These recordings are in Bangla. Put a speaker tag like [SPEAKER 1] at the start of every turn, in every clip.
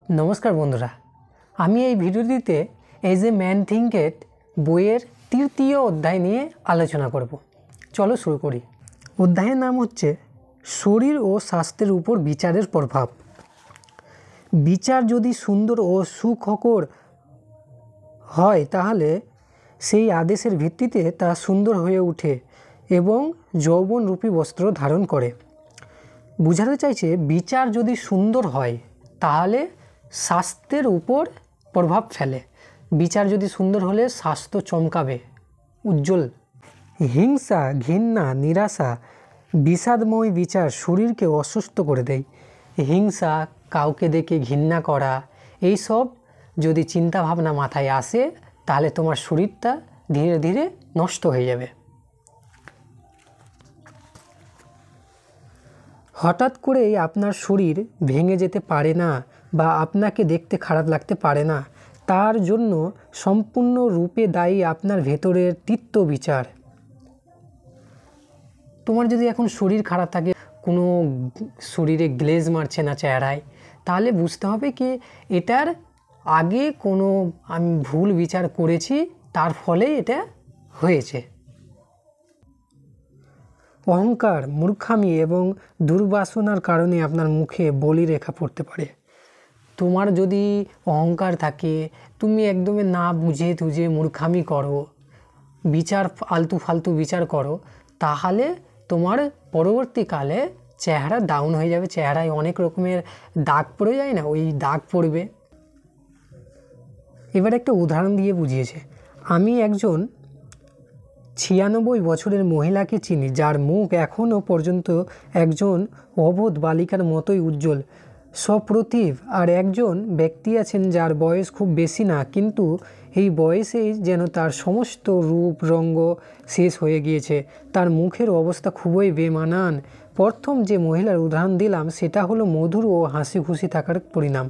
[SPEAKER 1] নমস্কার বন্ধুরা, আমি এই ভিডিওটিতে এজ এ ম্যান থিঙ্কেড বইয়ের তৃতীয় অধ্যায় নিয়ে আলোচনা করব। চলো শুরু করি। অধ্যায়ের নাম হচ্ছে শরীর ও স্বাস্থ্যের উপর বিচারের প্রভাব। বিচার যদি সুন্দর ও সুখকর হয় তাহলে সেই আদেশের ভিত্তিতে তা সুন্দর হয়ে ওঠে এবং যৌবনরূপী বস্ত্র ধারণ করে। বোঝাতে চাইছে বিচার যদি সুন্দর হয় তাহলে স্বাস্থ্যের উপর প্রভাব ফেলে। বিচার যদি সুন্দর হলে স্বাস্থ্য চমকাবে, উজ্জ্বল। হিংসা, ঘৃণা, নিরাশা, বিষাদময় বিচার শরীরকে অসুস্থ করে দেয়। হিংসা, কাউকে দেখে ঘৃণা করা, এইসব যদি চিন্তা ভাবনা মাথায় আসে তাহলে তোমার শরীরটা ধীরে ধীরে নষ্ট হয়ে যাবে। হঠাৎ করেই আপনার শরীর ভেঙে যেতে পারে না বা আপনাকে দেখতে খারাপ লাগতে পারে না, তার জন্য সম্পূর্ণরূপে দায়ী আপনার ভেতরের তিক্ত বিচার। তোমার যদি এখন শরীর খারাপ থাকে, কোনো শরীরে গ্লেজ মারছে না চেহারায়, তাহলে বুঝতে হবে কি এটার আগে কোনো আমি ভুল বিচার করেছি, তার ফলে এটা হয়েছে। অহংকার, মূর্খামি এবং দুর্বাসনার কারণে আপনার মুখে বলিরেখা পড়তে পারে। তোমার যদি অহংকার থাকে, তুমি একদমই না বুঝে তুঝে মূর্খামি করো, বিচার আলতু ফালতু বিচার করো, তাহলে তোমার পরবর্তীকালে চেহারা ডাউন হয়ে যাবে। চেহারায় অনেক রকমের দাগ পড়ে যায় না, ওই দাগ পড়বে। এবার একটা উদাহরণ দিয়ে বুঝিয়েছে। আমি একজন 96 বছরের মহিলাকে চিনি যার মুখ এখনও পর্যন্ত একজন অবোধ বালিকার মতোই উজ্জ্বল, সপ্রতিভ। আর একজন ব্যক্তি আছেন যার বয়স খুব বেশি না, কিন্তু এই বয়সেই যেন তার সমস্ত রূপ রঙ্গ শেষ হয়ে গিয়েছে। তার মুখের অবস্থা খুবই বেমানান। প্রথম যে মহিলার উদাহরণ দিলাম সেটা হলো মধুর ও হাসি খুশি থাকার পরিণাম।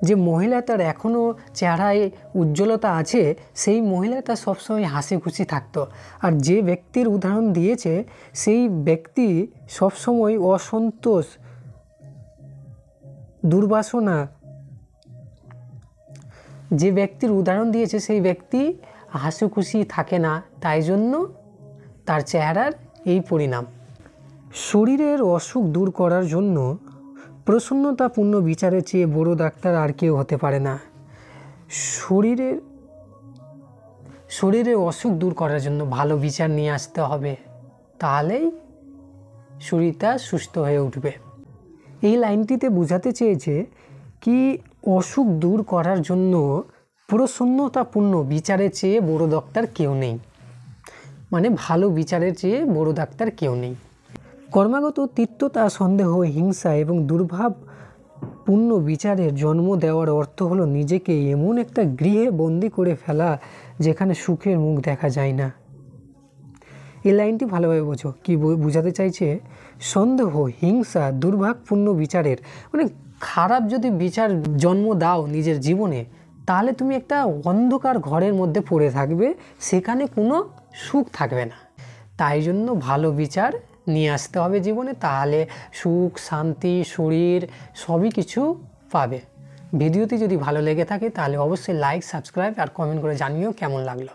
[SPEAKER 1] যে মহিলাটার এখনও চেহারায় উজ্জ্বলতা আছে, সেই মহিলাটা সবসময় হাসি খুশি থাকতো। আর যে ব্যক্তির উদাহরণ দিয়েছে সেই ব্যক্তি সবসময় অসন্তোষ, দুর্বাসনা। যে ব্যক্তির উদাহরণ দিয়েছে সেই ব্যক্তি হাসি খুশি থাকে না, তাই জন্য তার চেহারার এই পরিণাম। শরীরের অসুখ দূর করার জন্য প্রসন্নতাপূর্ণ বিচারের চেয়ে বড় ডাক্তার আর কেউ হতে পারে না। শরীরের অসুখ দূর করার জন্য ভালো বিচার নিয়ে আসতে হবে, তাহলেই শরীরটা সুস্থ হয়ে উঠবে। এই লাইনটিতে বোঝাতে চেয়েছে কি অসুখ দূর করার জন্য প্রসন্নতাপূর্ণ বিচারের চেয়ে বড় ডাক্তার কেউ নেই, মানে ভালো বিচারের চেয়ে বড় ডাক্তার কেউ নেই। ক্রমাগত তিক্ততা, সন্দেহ, হিংসা এবং দুর্ভাবপূর্ণ বিচারের জন্ম দেওয়ার অর্থ হলো নিজেকে এমন একটা গৃহে বন্দি করে ফেলা যেখানে সুখের মুখ দেখা যায় না। এই লাইনটি ভালোভাবে বোঝো। কি বোঝাতে চাইছে? সন্দেহ, হিংসা, দুর্ভাবপূর্ণ বিচারের মানে খারাপ যদি বিচার জন্ম দাও নিজের জীবনে, তাহলে তুমি একটা অন্ধকার ঘরের মধ্যে পড়ে থাকবে, সেখানে কোনো সুখ থাকবে না। তাই জন্য ভালো বিচার নিয়ে আসতে হবে জীবনে, তাহলে সুখ, শান্তি, শরীর সবই কিছু পাবে। ভিডিওটি যদি ভালো লেগে থাকে তাহলে অবশ্যই লাইক, সাবস্ক্রাইব আর কমেন্ট করে জানিও কেমন লাগলো।